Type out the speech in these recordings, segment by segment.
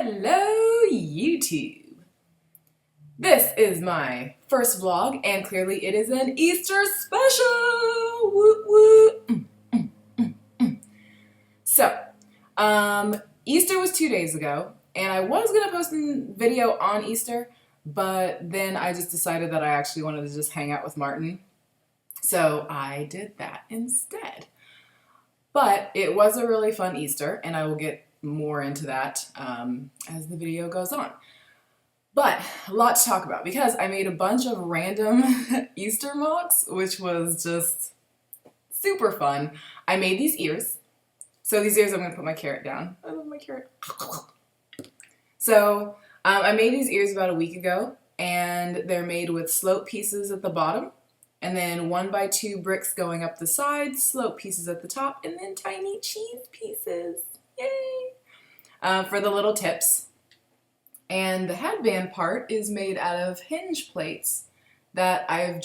Hello, YouTube! This is my first vlog, and clearly it is an Easter special! Woo woo! So, Easter was 2 days ago, and I was gonna post a video on Easter, but then I just decided that I actually wanted to just hang out with Martin. So I did that instead. But it was a really fun Easter, and I will get more into that as the video goes on. But a lot to talk about because I made a bunch of random Easter MOCs, which was just super fun. I made these ears. So these ears, I'm going to put my carrot down. I love my carrot. So I made these ears about a week ago, and they're made with slope pieces at the bottom, and then 1x2 bricks going up the sides, slope pieces at the top, and then tiny cheese pieces. Yay! For the little tips. And the headband part is made out of hinge plates that I've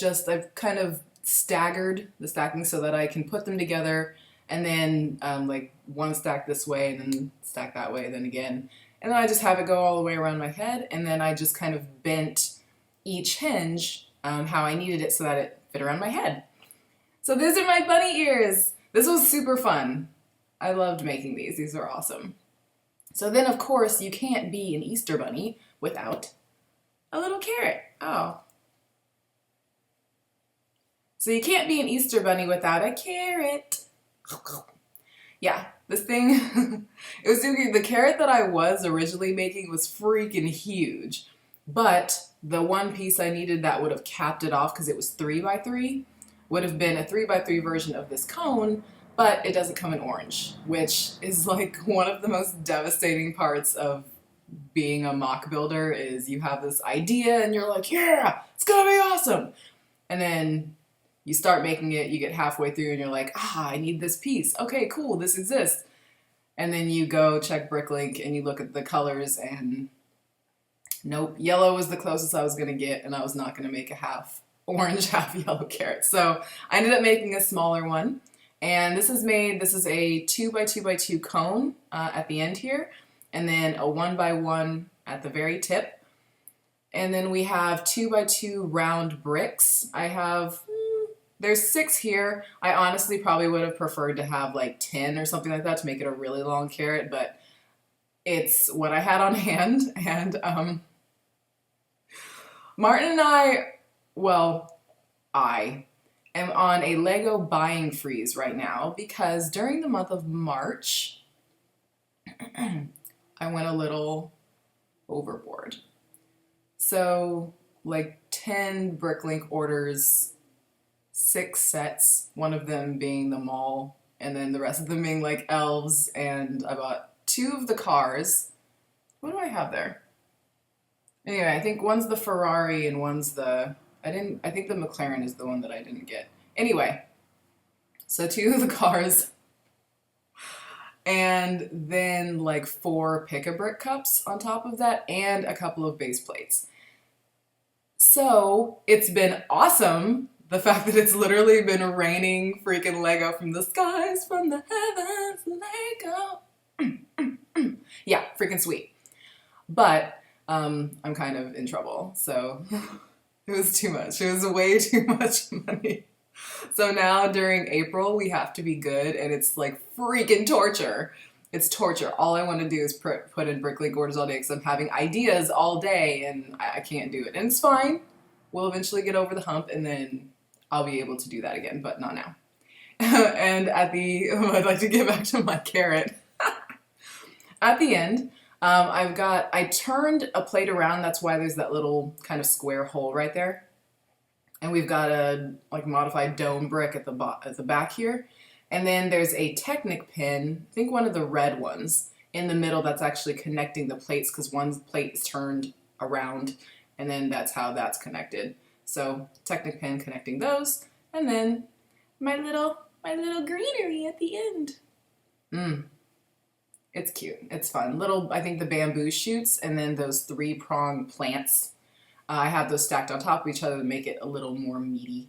kind of staggered the stacking so that I can put them together and then like one stack this way and then stack that way, then again. And then I just have it go all the way around my head, and then I just kind of bent each hinge how I needed it so that it fit around my head. So these are my bunny ears. This was super fun. I loved making these. These are awesome. So then, of course, you can't be an Easter bunny without a little carrot. Oh. So you can't be an Easter bunny without a carrot. Yeah, this thing, it was super cute. The carrot that I was originally making was freaking huge, but the one piece I needed that would have capped it off because it was 3x3 would have been a 3x3 version of this cone, but it doesn't come in orange, which is like one of the most devastating parts of being a MOC builder is you have this idea and you're like, yeah, it's gonna be awesome. And then you start making it, you get halfway through and you're like, I need this piece. Okay, cool, this exists. And then you go check Bricklink and you look at the colors and nope, yellow was the closest I was gonna get, and I was not gonna make a half orange, half yellow carrot. So I ended up making a smaller one. And this is a 2x2x2 cone at the end here, and then a 1x1 at the very tip. And then we have 2x2 round bricks. I have, there's 6 here. I honestly probably would have preferred to have like 10 or something like that to make it a really long carrot, but it's what I had on hand. And Martin and I am on a Lego buying freeze right now because during the month of March, I went a little overboard. So like 10 Bricklink orders, 6 sets, one of them being the mall, and then the rest of them being like elves, and I bought 2 of the cars. What do I have there? Anyway, I think one's the Ferrari and one's the, I think the McLaren is the one that I didn't get. Anyway, so 2 of the cars, and then like 4 pick-a-brick cups on top of that, and a couple of base plates. So it's been awesome, the fact that it's literally been raining freaking Lego from the skies, from the heavens, Lego. Yeah, freaking sweet. But I'm kind of in trouble, so it was too much. It was way too much money. So now during April, we have to be good, and it's like freaking torture. It's torture. All I want to do is put in Bricklink orders all day because I'm having ideas all day, and I can't do it. And it's fine. We'll eventually get over the hump, and then I'll be able to do that again, but not now. And I'd like to get back to my carrot. At the end, I turned a plate around. That's why there's that little kind of square hole right there. And we've got a like modified dome brick at the back here. And then there's a Technic pin, I think one of the red ones, in the middle that's actually connecting the plates because one plate is turned around, and then that's how that's connected. So Technic pin connecting those, and then my little greenery at the end. It's cute. It's fun. I think the bamboo shoots, and then those 3-prong plants. I have those stacked on top of each other to make it a little more meaty.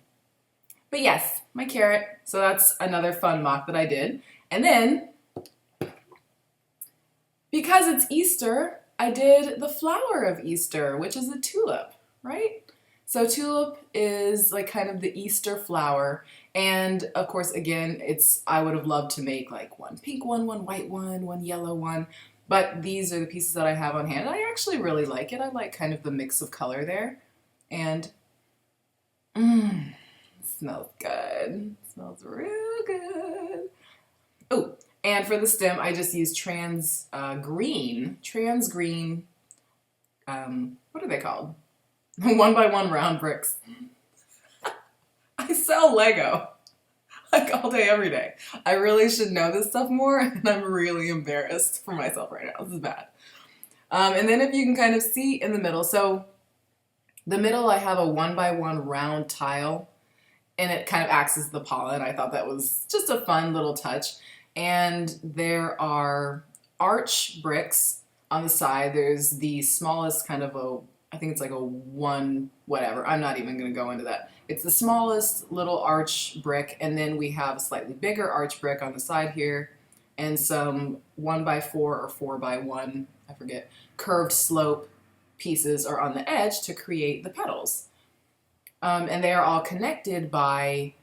But yes, my carrot. So that's another fun MOC that I did. And then, because it's Easter, I did the flower of Easter, which is a tulip, right? So tulip is like kind of the Easter flower, and of course, again, I would have loved to make like one pink one, one white one yellow one, but these are the pieces that I have on hand. I actually really like it. I like kind of the mix of color there, and it smells good. It smells real good. Oh, and for the stem, I just used trans green, what are they called? 1x1 round bricks. I sell Lego like all day, every day. I really should know this stuff more, and I'm really embarrassed for myself right now. This is bad. And then if you can kind of see in the middle, so the middle I have a 1x1 round tile, and it kind of acts as the pollen. I thought that was just a fun little touch. And there are arch bricks on the side. There's the smallest kind of I think it's like a 1 whatever. I'm not even going to go into that. It's the smallest little arch brick, and then we have a slightly bigger arch brick on the side here, and some 1x4 or 4x1, I forget, curved slope pieces are on the edge to create the petals. And they are all connected by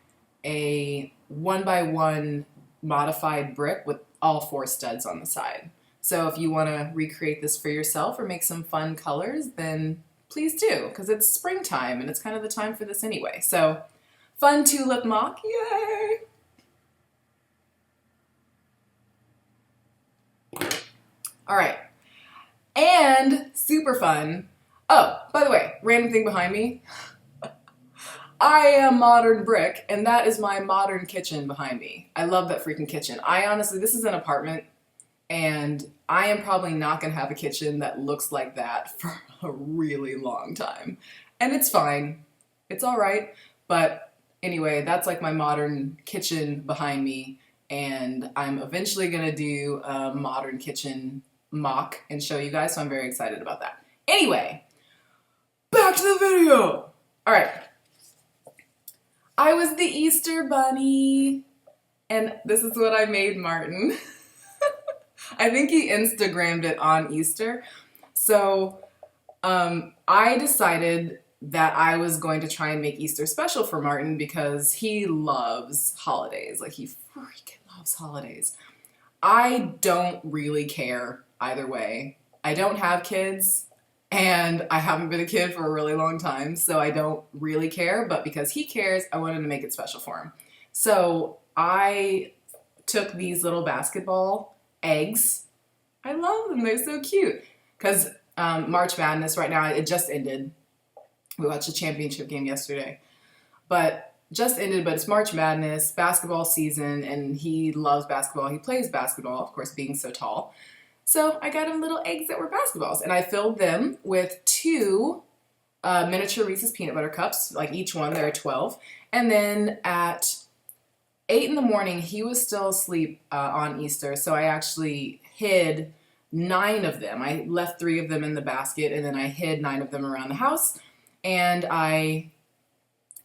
a 1x1 modified brick with all 4 studs on the side. So if you want to recreate this for yourself or make some fun colors, then please do, because it's springtime and it's kind of the time for this anyway. So fun tulip MOC, yay! All right, and super fun. Oh, by the way, random thing behind me. I am modern brick, and that is my modern kitchen behind me. I love that freaking kitchen. This is an apartment, and I am probably not going to have a kitchen that looks like that for a really long time. And it's fine. It's all right. But anyway, that's like my modern kitchen behind me, and I'm eventually going to do a modern kitchen MOC and show you guys, so I'm very excited about that. Anyway, back to the video. All right. I was the Easter bunny, and this is what I made Martin. I think he Instagrammed it on Easter. So I decided that I was going to try and make Easter special for Martin because he loves holidays. Like, he freaking loves holidays. I don't really care either way. I don't have kids, and I haven't been a kid for a really long time, so I don't really care, but because he cares, I wanted to make it special for him. So I took these little basketball eggs. I love them, they're so cute. Because March Madness right now, it just ended. We watched a championship game yesterday. But just ended, but it's March Madness, basketball season, and he loves basketball. He plays basketball, of course, being so tall. So I got him little eggs that were basketballs, and I filled them with 2 miniature Reese's peanut butter cups, like each one, there are 12. And then at 8 in the morning, he was still asleep on Easter, so I actually hid 9 of them. I left 3 of them in the basket, and then I hid 9 of them around the house, and I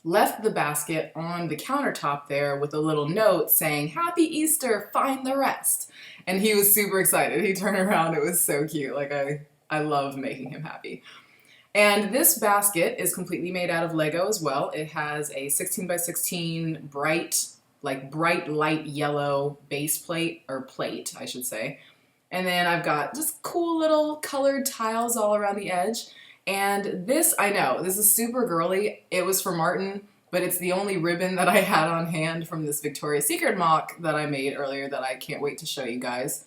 left the basket on the countertop there with a little note saying, "Happy Easter, find the rest." And he was super excited. He turned around, it was so cute. Like, I love making him happy. And this basket is completely made out of Lego as well. It has a 16x16 bright light yellow base plate, or plate, I should say. And then I've got just cool little colored tiles all around the edge. And this, I know, this is super girly. It was for Martin, but it's the only ribbon that I had on hand from this Victoria's Secret MOC that I made earlier that I can't wait to show you guys.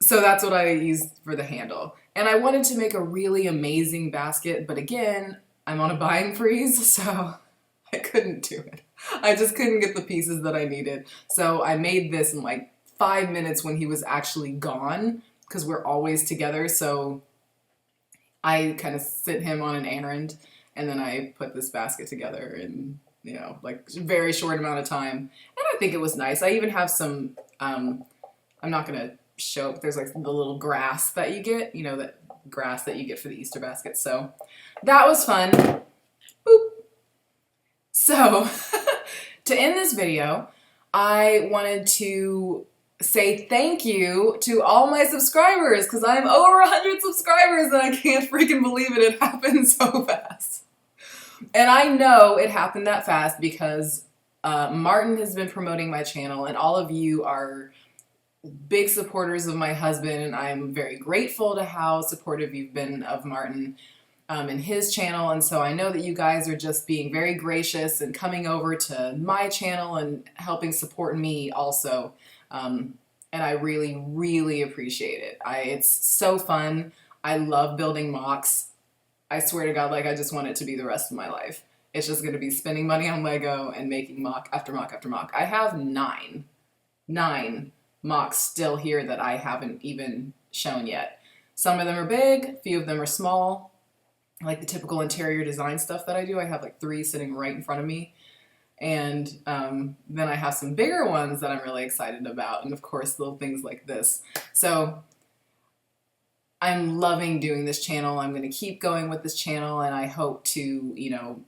So that's what I used for the handle. And I wanted to make a really amazing basket, but again, I'm on a buying freeze, so I couldn't do it. I just couldn't get the pieces that I needed. So I made this in like 5 minutes when he was actually gone, because we're always together, so I kind of sent him on an errand, and then I put this basket together in, like a very short amount of time. And I think it was nice. I even have some, I'm not going to show, but there's like the little grass that you get, that grass that you get for the Easter basket. So that was fun. Boop. So to end this video, I wanted to say thank you to all my subscribers because I'm over 100 subscribers and I can't freaking believe it. It happened so fast. And I know it happened that fast because Martin has been promoting my channel and all of you are big supporters of my husband, and I'm very grateful to how supportive you've been of Martin and his channel. And so I know that you guys are just being very gracious and coming over to my channel and helping support me also. And I really, really appreciate it. It's so fun. I love building MOCs. I swear to God, like I just want it to be the rest of my life. It's just going to be spending money on Lego and making MOC after MOC after MOC. I have nine MOCs still here that I haven't even shown yet. Some of them are big, a few of them are small. Like the typical interior design stuff that I do, I have like 3 sitting right in front of me. And then I have some bigger ones that I'm really excited about. And of course, little things like this. So I'm loving doing this channel. I'm going to keep going with this channel, and I hope to, you know,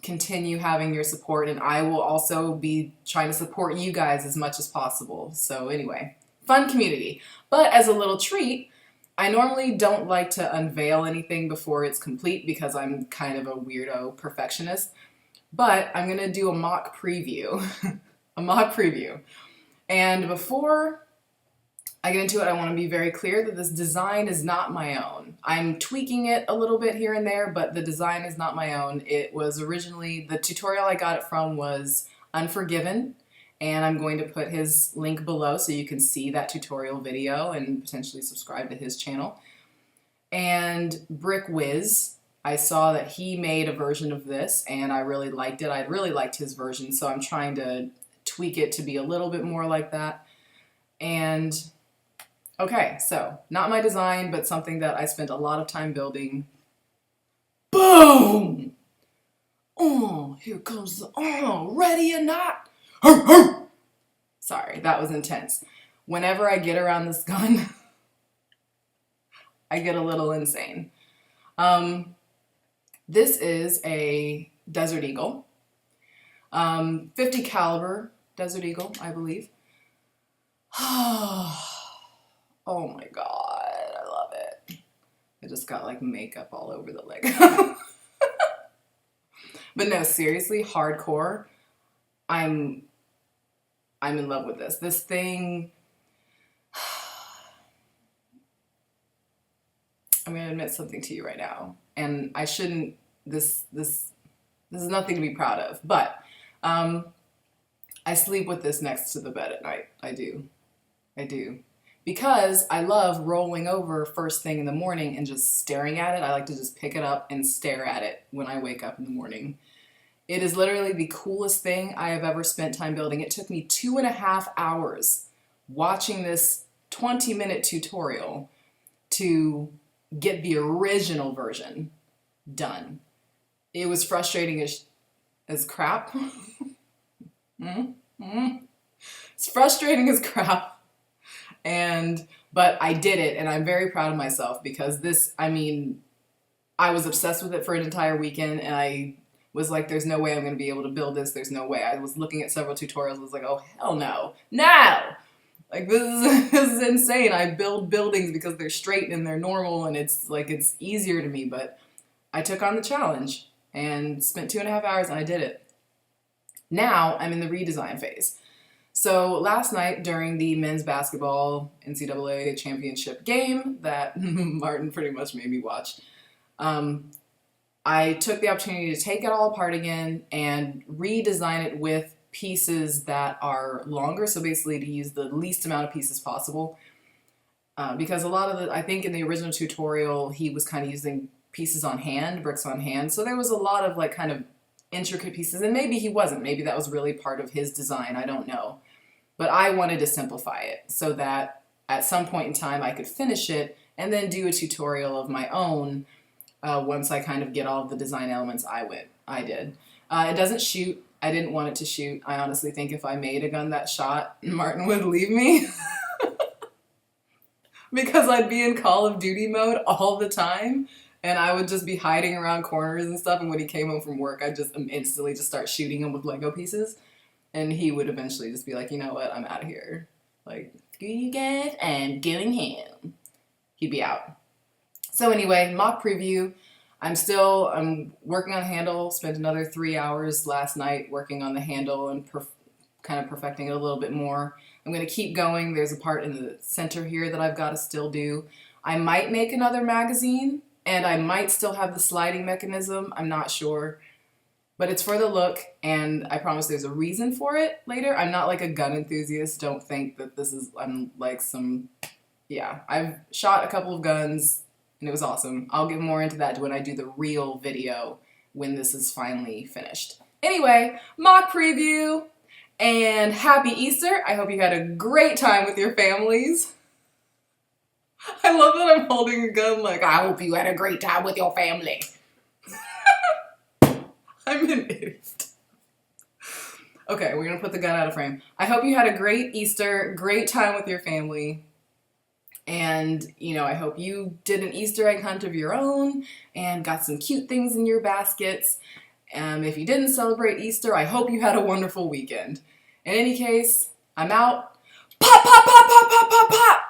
continue having your support, and I will also be trying to support you guys as much as possible. So anyway, fun community. But as a little treat, I normally don't like to unveil anything before it's complete because I'm kind of a weirdo perfectionist, but I'm going to do a MOC preview, a MOC preview. And before I get into it, I want to be very clear that this design is not my own. I'm tweaking it a little bit here and there, but the design is not my own. It was originally, the tutorial I got it from was Unforgiven, and I'm going to put his link below so you can see that tutorial video and potentially subscribe to his channel. And Whiz, I saw that he made a version of this and I really liked it. I really liked his version, so I'm trying to tweak it to be a little bit more like that. And okay, so not my design, but something that I spent a lot of time building. Boom! Oh, here comes the, oh, ready or not? Sorry, that was intense. Whenever I get around this gun, I get a little insane. This is a Desert Eagle, 50 caliber Desert Eagle, I believe. Oh my God, I love it. I just got like makeup all over the leg. But no, seriously, hardcore. I'm in love with this. This thing, I'm gonna admit something to you right now. And I shouldn't, this is nothing to be proud of, but I sleep with this next to the bed at night. I do. Because I love rolling over first thing in the morning and just staring at it. I like to just pick it up and stare at it when I wake up in the morning. It is literally the coolest thing I have ever spent time building. It took me 2.5 hours watching this 20-minute tutorial to get the original version done. It was frustrating as crap. It's frustrating as crap. But I did it, and I'm very proud of myself because this, I mean, I was obsessed with it for an entire weekend, and I was like, there's no way I'm going to be able to build this. There's no way. I was looking at several tutorials. I was like, oh, hell no. No! Like, this is insane. I build buildings because they're straight and they're normal, and it's like, it's easier to me, but I took on the challenge and spent 2.5 hours, and I did it. Now I'm in the redesign phase. So last night during the men's basketball NCAA championship game that Martin pretty much made me watch, I took the opportunity to take it all apart again and redesign it with pieces that are longer. So basically to use the least amount of pieces possible. Because a lot of the, I think in the original tutorial, he was kind of using pieces on hand, bricks on hand. So there was a lot of like kind of intricate pieces, and maybe he wasn't. Maybe that was really part of his design. I don't know. But I wanted to simplify it so that at some point in time I could finish it and then do a tutorial of my own once I kind of get all of the design elements I did. It doesn't shoot. I didn't want it to shoot. I honestly think if I made a gun that shot, Martin would leave me. Because I'd be in Call of Duty mode all the time. And I would just be hiding around corners and stuff. And when he came home from work, I'd just instantly just start shooting him with Lego pieces. And he would eventually just be like, you know what, I'm out of here. Like, screw you guys, I'm going home. He'd be out. So anyway, mock preview. I'm working on handle, spent another 3 hours last night working on the handle and kind of perfecting it a little bit more. I'm going to keep going. There's a part in the center here that I've got to still do. I might make another magazine, and I might still have the sliding mechanism. I'm not sure. But it's for the look, and I promise there's a reason for it later. I'm not like a gun enthusiast. Don't think that I'm like some, yeah. I've shot a couple of guns, and it was awesome. I'll get more into that when I do the real video when this is finally finished. Anyway, mock preview, and happy Easter. I hope you had a great time with your families. I love that I'm holding a gun like, I hope you had a great time with your family. I'm an idiot. Okay, we're gonna put the gun out of frame. I hope you had a great Easter, great time with your family. And, you know, I hope you did an Easter egg hunt of your own and got some cute things in your baskets. If you didn't celebrate Easter, I hope you had a wonderful weekend. In any case, I'm out. Pop, pop, pop, pop, pop, pop, pop!